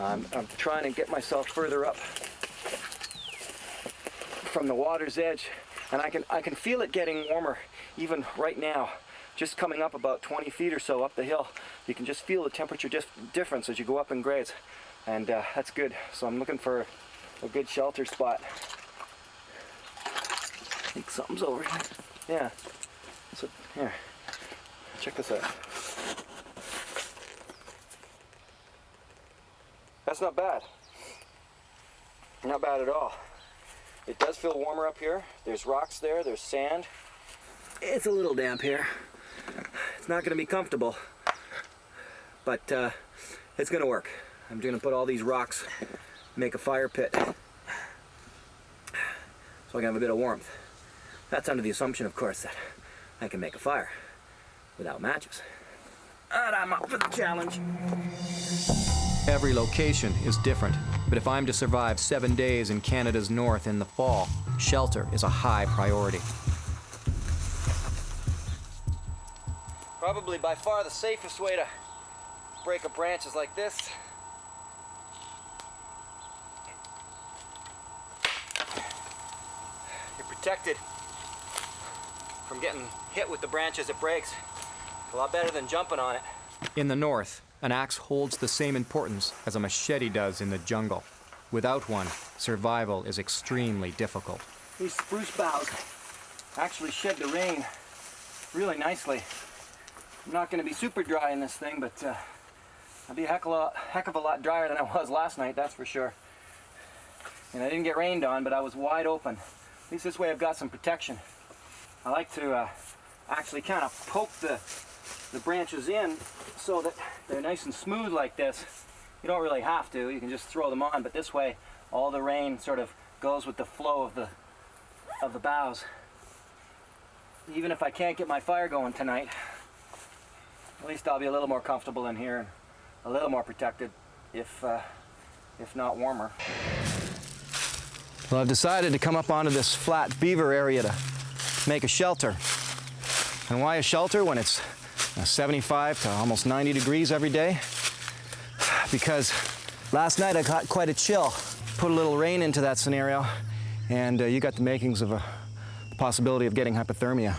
I'm trying to get myself further up from the water's edge, and I can feel it getting warmer even right now. Just coming up about 20 feet or so up the hill, you can just feel the temperature difference as you go up in grades, and that's good. So I'm looking for a good shelter spot. I think something's over here. Yeah. So here, check this out. That's not bad. Not bad at all. It does feel warmer up here. There's rocks there, there's sand. It's a little damp here. It's not gonna be comfortable, but it's gonna work. I'm gonna put all these rocks, make a fire pit, so I can have a bit of warmth. That's under the assumption, of course, that I can make a fire without matches. And I'm up for the challenge. Every location is different, but if I'm to survive 7 days in Canada's north in the fall, shelter is a high priority. Probably by far the safest way to break a branch is like this. You're protected from getting hit with the branch as it breaks. A lot better than jumping on it. In the north, an axe holds the same importance as a machete does in the jungle. Without one, survival is extremely difficult. These spruce boughs actually shed the rain really nicely. I'm not going to be super dry in this thing, but I'll be a heck of a lot drier than I was last night, that's for sure. And I didn't get rained on, but I was wide open. At least this way I've got some protection. I like to actually kind of poke the branches in so that they're nice and smooth like this. You don't really have to, you can just throw them on, but this way all the rain sort of goes with the flow of the boughs. Even if I can't get my fire going tonight, at least I'll be a little more comfortable in here and a little more protected, if not warmer. Well, I've decided to come up onto this flat beaver area to make a shelter. And why a shelter when it's 75 to almost 90 degrees every day? Because last night I got quite a chill. Put a little rain into that scenario, and you got the makings of a possibility of getting hypothermia.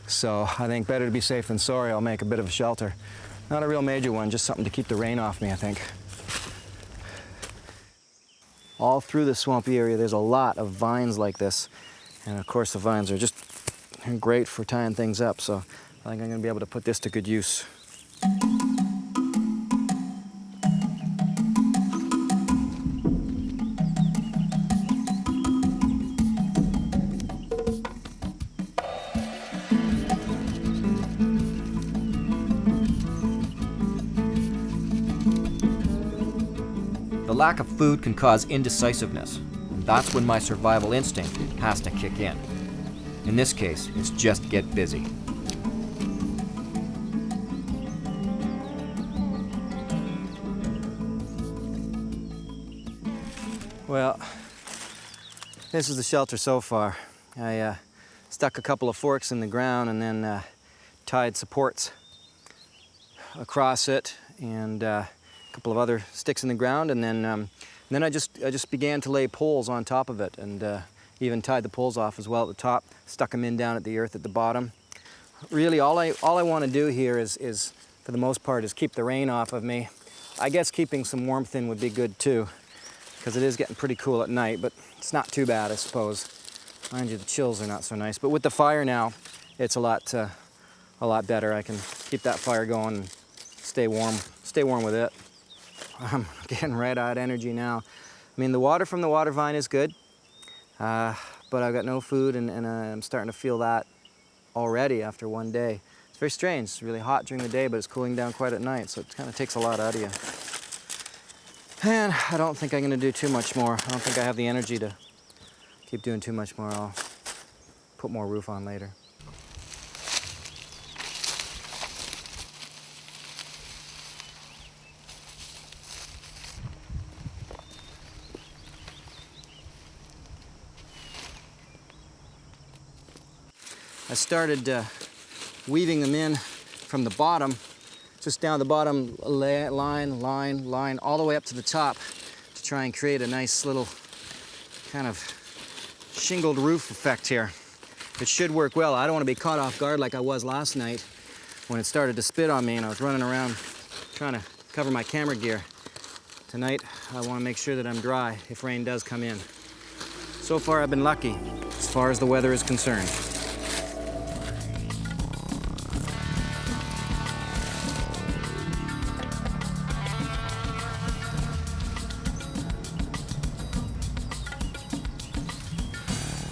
So I think better to be safe than sorry, I'll make a bit of a shelter. Not a real major one, just something to keep the rain off me, I think. All through the swampy area, there's a lot of vines like this. And of course, the vines are just great for tying things up, so I think I'm gonna be able to put this to good use. The lack of food can cause indecisiveness, and that's when my survival instinct has to kick in. In this case, it's just get busy. Well, this is the shelter so far. I stuck a couple of forks in the ground and then tied supports across it, and a couple of other sticks in the ground, and then I just began to lay poles on top of it, and even tied the poles off as well at the top, stuck them in down at the earth at the bottom. Really, all I want to do here is, for the most part, is keep the rain off of me. I guess keeping some warmth in would be good too, because it is getting pretty cool at night, but it's not too bad, I suppose. Mind you, the chills are not so nice. But with the fire now, it's a lot better. I can keep that fire going and stay warm with it. I'm getting red-eyed energy now. I mean, the water from the water vine is good, but I've got no food, and I'm starting to feel that already after one day. It's very strange. It's really hot during the day, but it's cooling down quite at night, so it kind of takes a lot out of you. And I don't think I'm going to do too much more. I don't think I have the energy to keep doing too much more. I'll put more roof on later. I started weaving them in from the bottom just down the bottom line, all the way up to the top to try and create a nice little kind of shingled roof effect here. It should work well. I don't want to be caught off guard like I was last night when it started to spit on me and I was running around trying to cover my camera gear. Tonight, I want to make sure that I'm dry if rain does come in. So far, I've been lucky as far as the weather is concerned.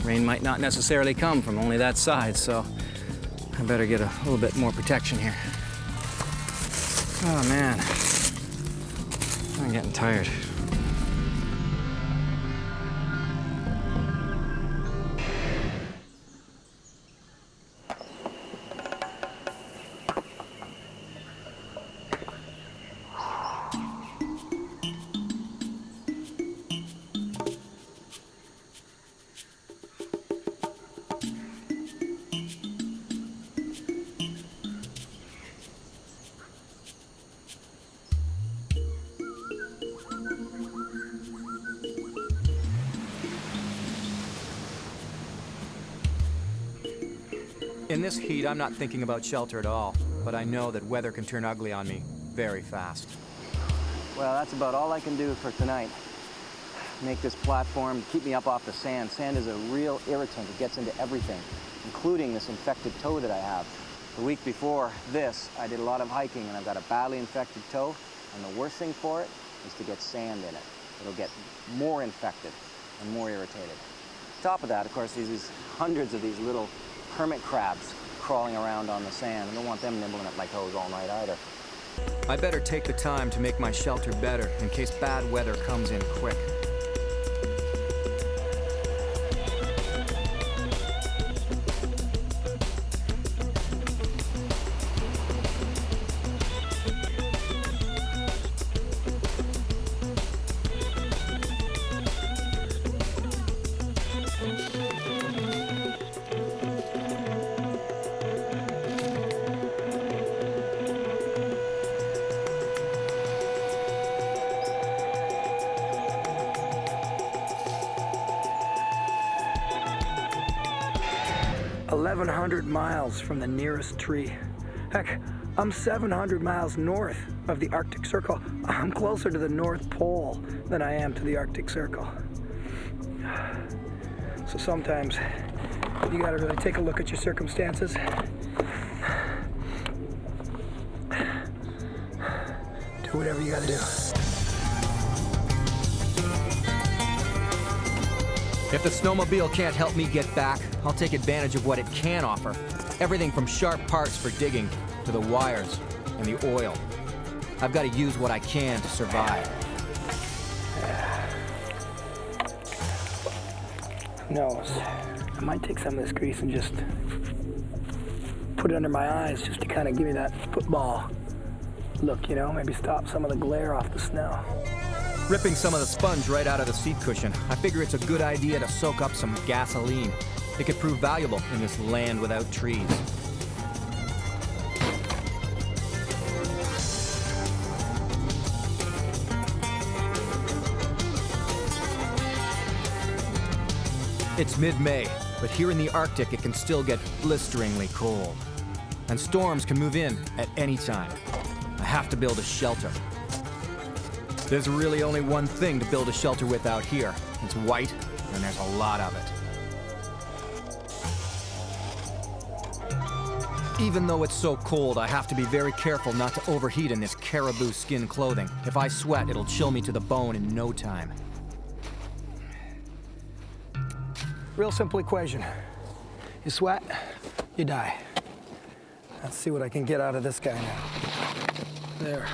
Rain might not necessarily come from only that side, so I better get a little bit more protection here. Oh man, I'm getting tired. In this heat, I'm not thinking about shelter at all, but I know that weather can turn ugly on me very fast. Well, that's about all I can do for tonight. Make this platform, keep me up off the sand. Sand is a real irritant. It gets into everything, including this infected toe that I have. The week before this, I did a lot of hiking and I've got a badly infected toe, and the worst thing for it is to get sand in it. It'll get more infected and more irritated. On top of that, of course, these hundreds of these little hermit crabs crawling around on the sand. I don't want them nibbling at my toes all night either. I better take the time to make my shelter better in case bad weather comes in quick. $1,100 miles from the nearest tree. Heck, I'm 700 miles north of the Arctic Circle. I'm closer to the North Pole than I am to the Arctic Circle. So sometimes you gotta really take a look at your circumstances. Do whatever you gotta do. If the snowmobile can't help me get back, I'll take advantage of what it can offer. Everything from sharp parts for digging to the wires and the oil. I've got to use what I can to survive. Who knows? I might take some of this grease and just put it under my eyes just to kind of give me that football look, you know? Maybe stop some of the glare off the snow. Ripping some of the sponge right out of the seat cushion, I figure it's a good idea to soak up some gasoline. It could prove valuable in this land without trees. It's mid-May, but here in the Arctic it can still get blisteringly cold. And storms can move in at any time. I have to build a shelter. There's really only one thing to build a shelter with out here. It's white, and there's a lot of it. Even though it's so cold, I have to be very careful not to overheat in this caribou skin clothing. If I sweat, it'll chill me to the bone in no time. Real simple equation. You sweat, you die. Let's see what I can get out of this guy now. There.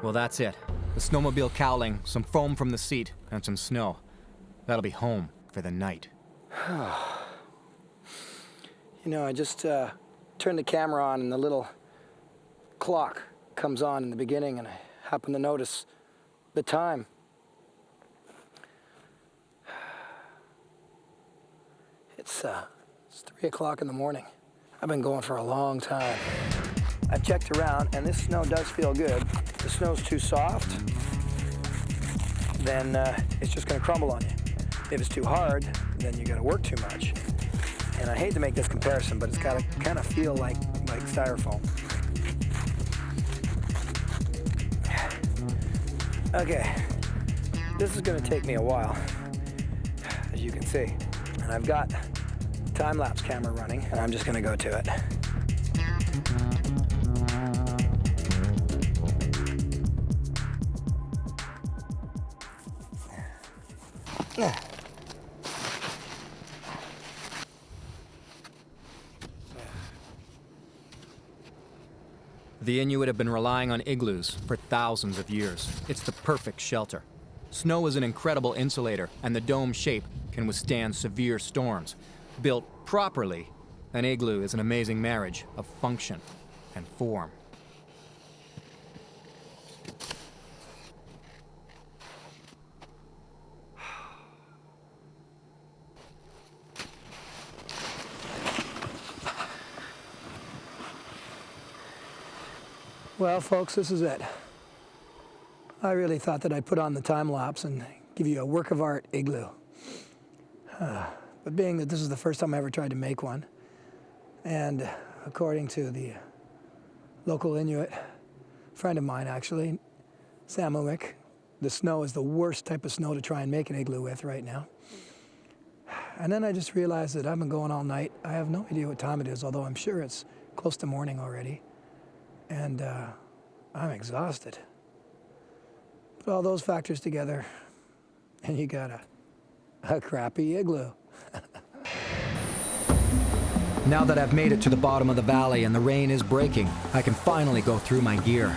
Well, that's it. The snowmobile cowling, some foam from the seat, and some snow. That'll be home for the night. You know, I just turn the camera on and the little clock comes on in the beginning, and I happen to notice the time. It's 3 o'clock in the morning. I've been going for a long time. I've checked around, and this snow does feel good. If the snow's too soft, then it's just gonna crumble on you. If it's too hard, then you gotta work too much. And I hate to make this comparison, but it's gotta kind of feel like styrofoam. Okay, this is gonna take me a while, as you can see. And I've got time-lapse camera running, and I'm just gonna go to it. The Inuit have been relying on igloos for thousands of years. It's the perfect shelter. Snow is an incredible insulator, and the dome shape can withstand severe storms. Built properly, an igloo is an amazing marriage of function and form. Well, folks, this is it. I really thought that I'd put on the time lapse and give you a work of art igloo. But being that this is the first time I ever tried to make one, and according to the local Inuit friend of mine, actually, Samuik, the snow is the worst type of snow to try and make an igloo with right now. And then I just realized that I've been going all night. I have no idea what time it is, although I'm sure it's close to morning already. And I'm exhausted. Put all those factors together, and you got a crappy igloo. Now that I've made it to the bottom of the valley and the rain is breaking, I can finally go through my gear.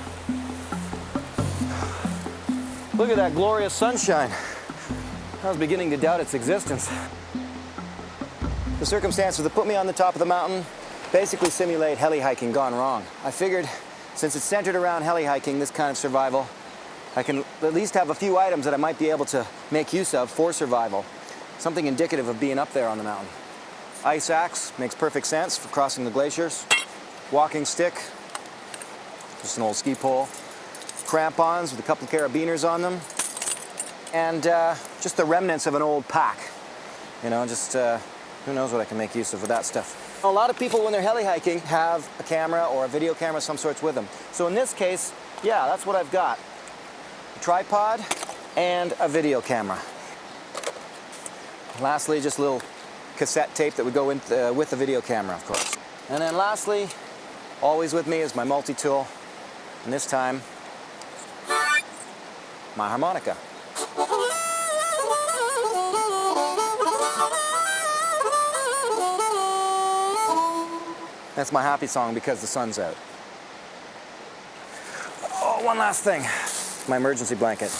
Look at that glorious sunshine. I was beginning to doubt its existence. The circumstances that put me on the top of the mountain basically simulate heli hiking gone wrong. I figured since it's centered around heli hiking, this kind of survival, I can at least have a few items that I might be able to make use of for survival. Something indicative of being up there on the mountain. Ice axe makes perfect sense for crossing the glaciers. Walking stick, just an old ski pole. Crampons with a couple of carabiners on them. And just the remnants of an old pack. You know, just who knows what I can make use of with that stuff. A lot of people, when they're heli hiking, have a camera or a video camera of some sorts with them. So in this case, yeah, that's what I've got. A tripod and a video camera. Lastly, just a little cassette tape that would go with the video camera, of course. And then lastly, always with me is my multi-tool. And this time, my harmonica. That's my happy song because the sun's out. Oh, one last thing. My emergency blanket.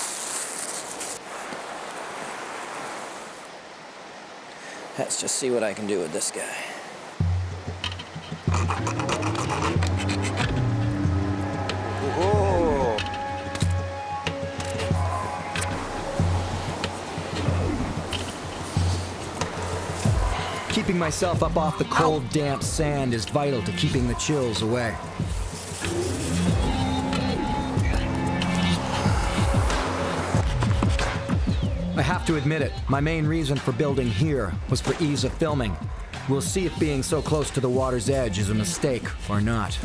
Let's just see what I can do with this guy. Whoa. Keeping myself up off the cold, damp sand is vital to keeping the chills away. I have to admit it, my main reason for building here was for ease of filming. We'll see if being so close to the water's edge is a mistake or not.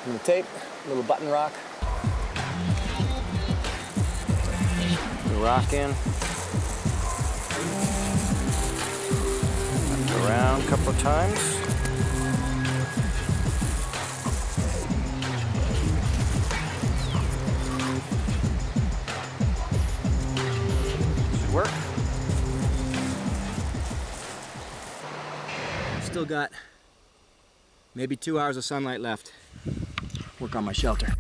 And the tape, a little button rock. rock in. Around a couple of times. Should work. Still got maybe 2 hours of sunlight left. Work on my shelter.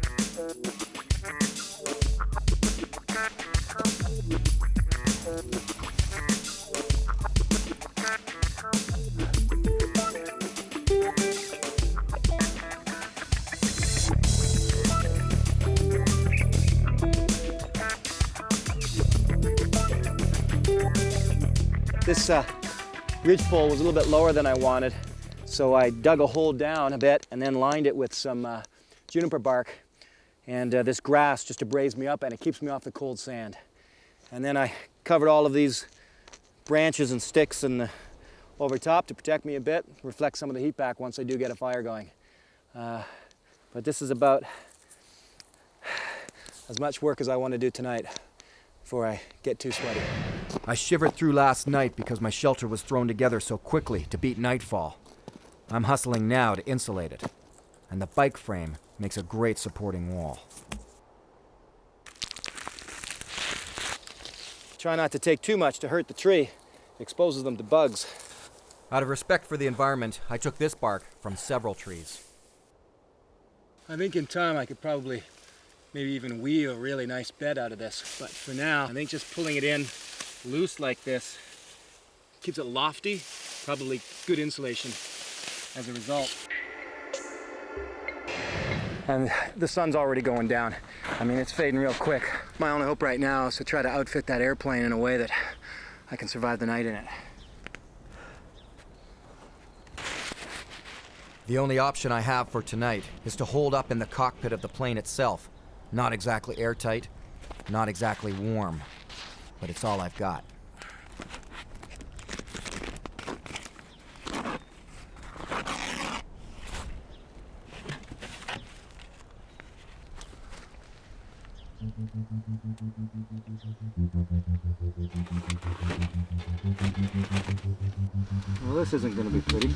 This ridgepole was a little bit lower than I wanted, so I dug a hole down a bit and then lined it with some juniper bark and this grass just to braise me up, and it keeps me off the cold sand. And then I covered all of these branches and sticks and over top to protect me a bit, reflect some of the heat back once I do get a fire going. But this is about as much work as I want to do tonight before I get too sweaty. I shivered through last night because my shelter was thrown together so quickly to beat nightfall. I'm hustling now to insulate it, and the bike frame makes a great supporting wall. Try not to take too much to hurt the tree. It exposes them to bugs. Out of respect for the environment, I took this bark from several trees. I think in time I could probably maybe even weave a really nice bed out of this. But for now, I think just pulling it in loose like this keeps it lofty, probably good insulation as a result. And the sun's already going down. I mean, it's fading real quick. My only hope right now is to try to outfit that airplane in a way that I can survive the night in it. The only option I have for tonight is to hold up in the cockpit of the plane itself. Not exactly airtight, not exactly warm, but it's all I've got. Well, this isn't going to be pretty.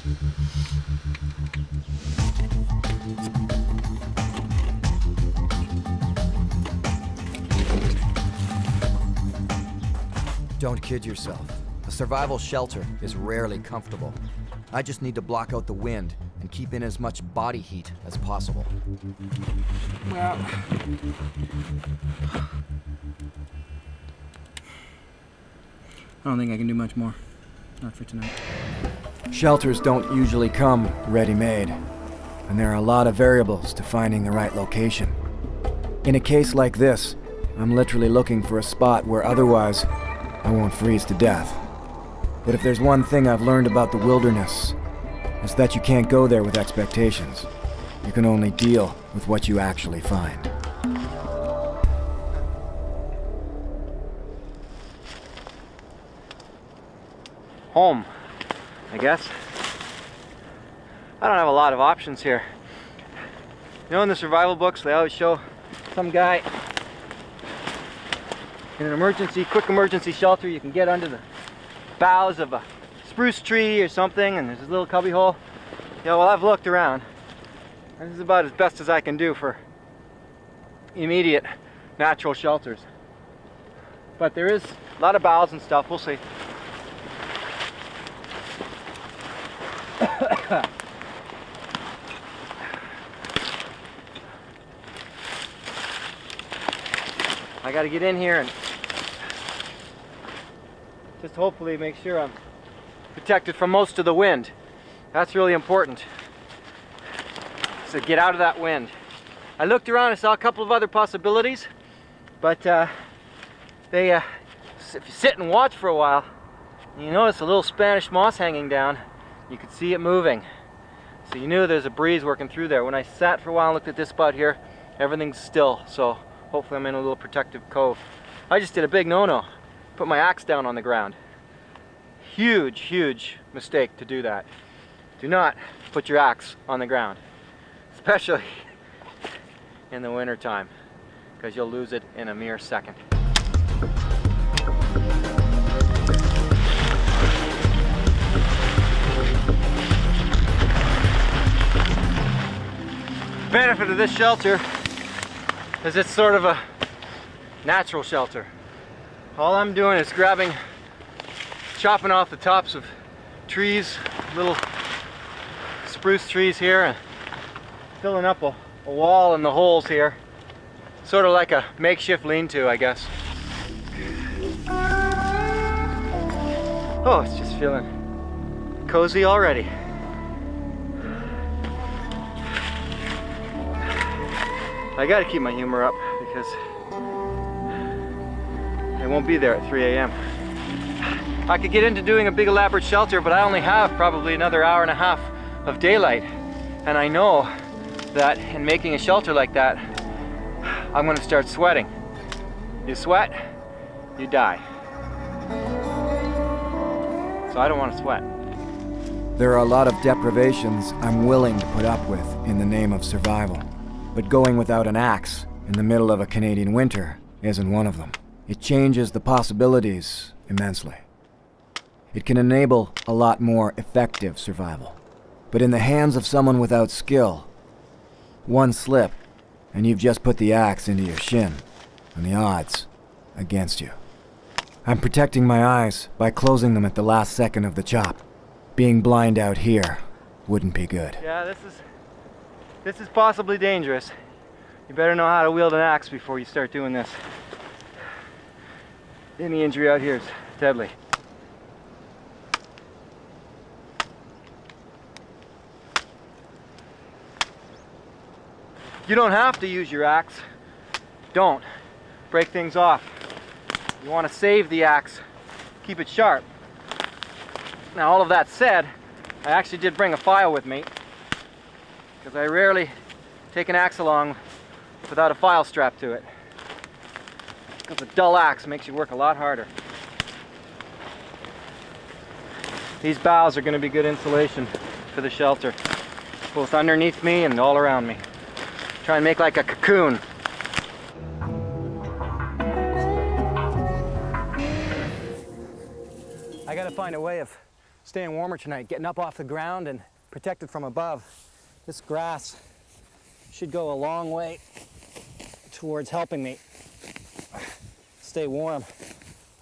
Don't kid yourself. A survival shelter is rarely comfortable. I just need to block out the wind and keep in as much body heat as possible. Well, I don't think I can do much more. Not for tonight. Shelters don't usually come ready-made, and there are a lot of variables to finding the right location. In a case like this, I'm literally looking for a spot where otherwise I won't freeze to death. But if there's one thing I've learned about the wilderness, it's that you can't go there with expectations. You can only deal with what you actually find. Home, I guess. I don't have a lot of options here. You know, in the survival books, they always show some guy in an quick emergency shelter. You can get under the boughs of a spruce tree or something, and there's a little cubby hole. Yeah, well, I've looked around. This is about as best as I can do for immediate natural shelters. But there is a lot of boughs and stuff. We'll see. I got to get in here and just hopefully make sure I'm protected from most of the wind. That's really important. So get out of that wind. I looked around and saw a couple of other possibilities, but if you sit and watch for a while, you notice a little Spanish moss hanging down. You could see it moving. So you knew there's a breeze working through there. When I sat for a while and looked at this spot here, everything's still. So hopefully I'm in a little protective cove. I just did a big no-no. Put my axe down on the ground. Huge, huge mistake to do that. Do not put your axe on the ground, especially in the winter time, because you'll lose it in a mere second. benefit of this shelter is it's sort of a natural shelter. All I'm doing is chopping off the tops of trees, little spruce trees here, and filling up a wall in the holes here. Sort of like a makeshift lean-to, I guess. Oh, it's just feeling cozy already. I gotta keep my humor up because I won't be there at 3 a.m. I could get into doing a big elaborate shelter, but I only have probably another hour and a half of daylight. And I know that in making a shelter like that, I'm gonna start sweating. You sweat, you die. So I don't want to sweat. There are a lot of deprivations I'm willing to put up with in the name of survival. But going without an axe in the middle of a Canadian winter isn't one of them. It changes the possibilities immensely. It can enable a lot more effective survival. But in the hands of someone without skill, one slip and you've just put the axe into your shin, and the odds against you. I'm protecting my eyes by closing them at the last second of the chop. Being blind out here wouldn't be good. Yeah, this is possibly dangerous. You better know how to wield an axe before you start doing this. Any injury out here is deadly. You don't have to use your axe. Don't. Break things off. You want to save the axe. Keep it sharp. Now, all of that said, I actually did bring a file with me, because I rarely take an axe along without a file strapped to it. Because a dull axe makes you work a lot harder. These boughs are going to be good insulation for the shelter, both underneath me and all around me. Try and make like a cocoon. I gotta find a way of staying warmer tonight, getting up off the ground and protected from above. This grass should go a long way towards helping me stay warm.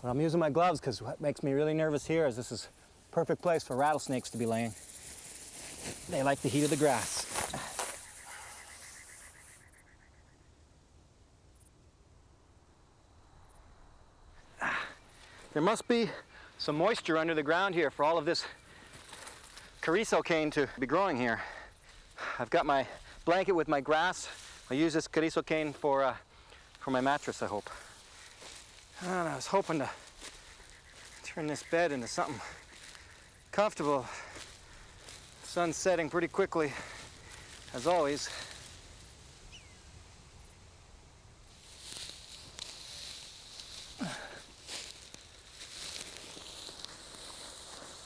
But I'm using my gloves because what makes me really nervous here is this is a perfect place for rattlesnakes to be laying. They like the heat of the grass. There must be some moisture under the ground here for all of this carrizo cane to be growing here. I've got my blanket with my grass. I'll use this carrizo cane for my mattress, I hope. And I was hoping to turn this bed into something comfortable. The sun's setting pretty quickly, as always.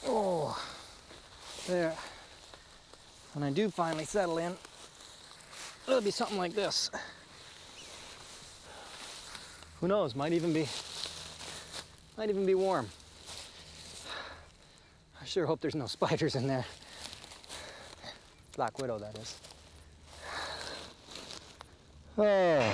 Oh, there. When I do finally settle in, it'll be something like this. Who knows, might even be warm. I sure hope there's no spiders in there. Black widow, that is. Oh.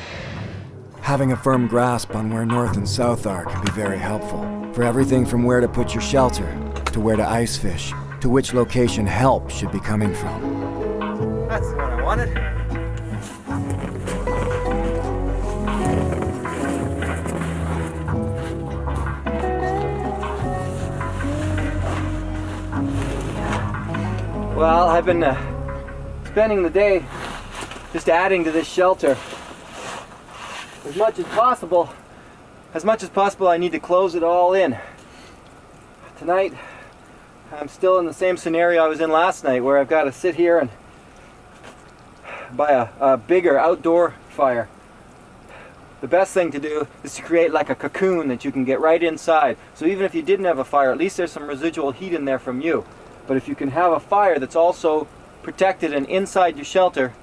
Having a firm grasp on where north and south are can be very helpful. For everything from where to put your shelter, to where to ice fish, to which location help should be coming from. That's what I wanted. Well, I've been spending the day just adding to this shelter. As much as possible, I need to close it all in. Tonight, I'm still in the same scenario I was in last night, where I've got to sit here and buy a bigger outdoor fire. The best thing to do is to create like a cocoon that you can get right inside. So even if you didn't have a fire, at least there's some residual heat in there from you. But if you can have a fire that's also protected and inside your shelter,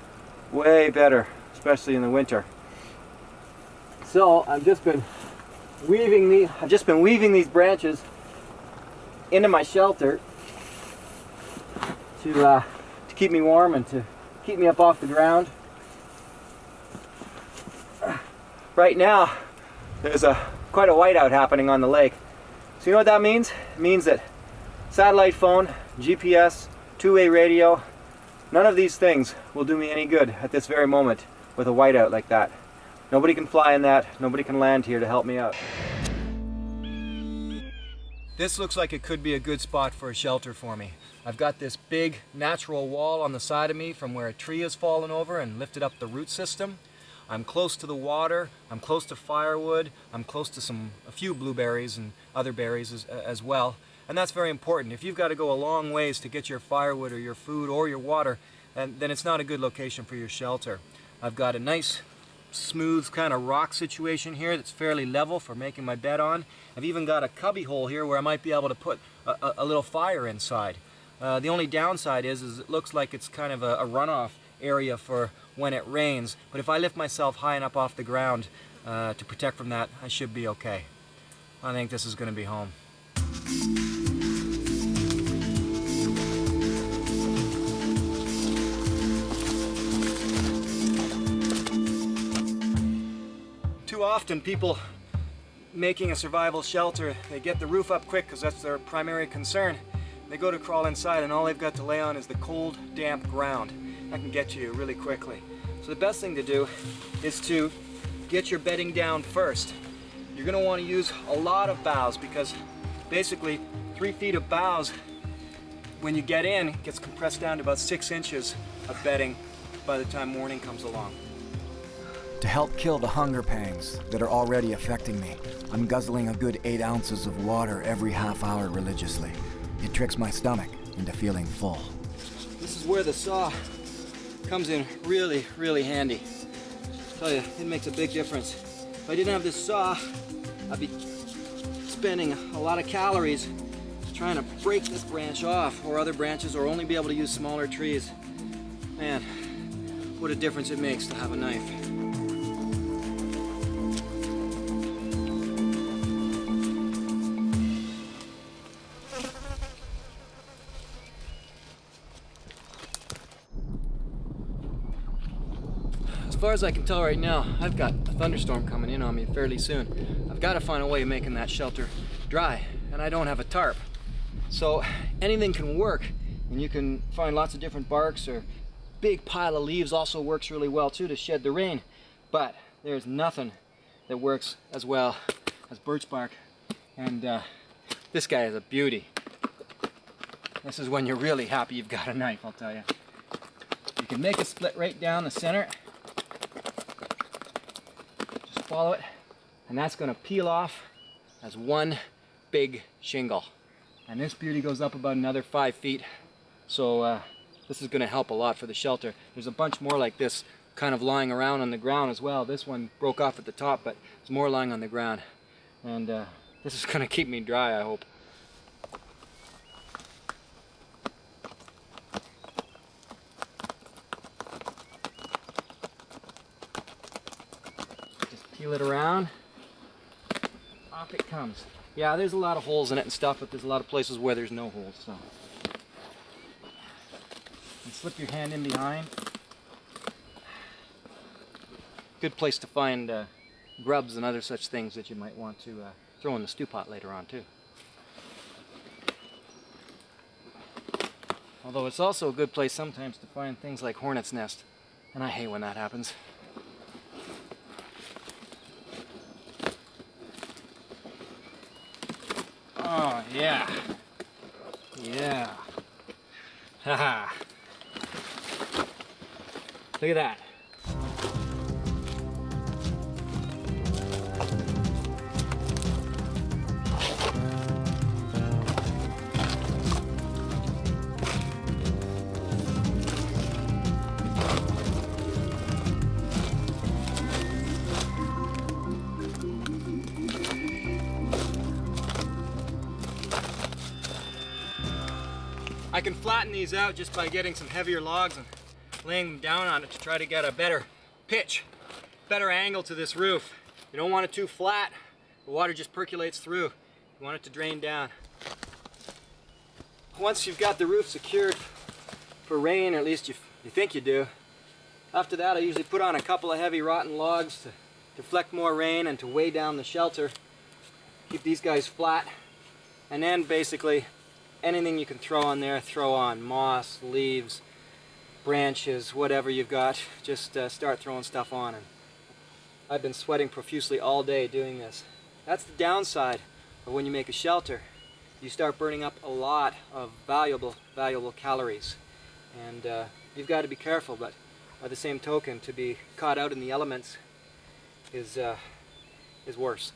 way better, especially in the winter. So I've just been weaving these branches into my shelter to keep me warm and to keep me up off the ground. right now there's quite a whiteout happening on the lake. So you know what that means? It means that satellite phone, GPS, two-way radio, none of these things will do me any good at this very moment with a whiteout like that. Nobody can fly in that, nobody can land here to help me out. This looks like it could be a good spot for a shelter for me. I've got this big natural wall on the side of me from where a tree has fallen over and lifted up the root system. I'm close to the water, I'm close to firewood, I'm close to a few blueberries and other berries as well. And that's very important. If you've got to go a long ways to get your firewood or your food or your water, then it's not a good location for your shelter. I've got a nice smooth kind of rock situation here that's fairly level for making my bed on. I've even got a cubby hole here where I might be able to put a little fire inside. The only downside is it looks like it's kind of a runoff area for when it rains, but if I lift myself high enough off the ground to protect from that, I should be okay. I think this is going to be home. Too often people making a survival shelter, they get the roof up quick because that's their primary concern. They go to crawl inside and all they've got to lay on is the cold, damp ground. That can get you really quickly. So the best thing to do is to get your bedding down first. You're going to want to use a lot of boughs because basically 3 feet of boughs, when you get in, gets compressed down to about 6 inches of bedding by the time morning comes along. To help kill the hunger pangs that are already affecting me, I'm guzzling a good 8 ounces of water every half hour religiously. It tricks my stomach into feeling full. This is where the saw comes in really, really handy. I tell you, it makes a big difference. If I didn't have this saw, I'd be spending a lot of calories trying to break this branch off or other branches or only be able to use smaller trees. Man, what a difference it makes to have a knife. As far as I can tell right now, I've got a thunderstorm coming in on me fairly soon. I've got to find a way of making that shelter dry, and I don't have a tarp. So anything can work, and you can find lots of different barks, or big pile of leaves also works really well too to shed the rain. But there's nothing that works as well as birch bark, and this guy is a beauty. This is when you're really happy you've got a knife, I'll tell you. You can make a split right down the center. Follow it, and that's going to peel off as one big shingle. And this beauty goes up about another 5 feet, so this is going to help a lot for the shelter. There's a bunch more like this kind of lying around on the ground as well. This one broke off at the top, but there's more lying on the ground, and this is going to keep me dry, I hope. Peel it around, off it comes. Yeah, there's a lot of holes in it and stuff, but there's a lot of places where there's no holes, so. And slip your hand in behind. Good place to find grubs and other such things that you might want to throw in the stew pot later on too. Although it's also a good place sometimes to find things like hornet's nest, and I hate when that happens. Oh, yeah. Yeah. Haha. Look at that. I can flatten these out just by getting some heavier logs and laying them down on it to try to get a better pitch, better angle to this roof. You don't want it too flat. The water just percolates through. You want it to drain down. Once you've got the roof secured for rain, or at least you think you do, after that I usually put on a couple of heavy rotten logs to deflect more rain and to weigh down the shelter. Keep these guys flat. And then basically anything you can throw on there, throw on. Moss, leaves, branches, whatever you've got. Just start throwing stuff on. And I've been sweating profusely all day doing this. That's the downside of when you make a shelter. You start burning up a lot of valuable calories. And you've got to be careful, but by the same token, to be caught out in the elements is worse.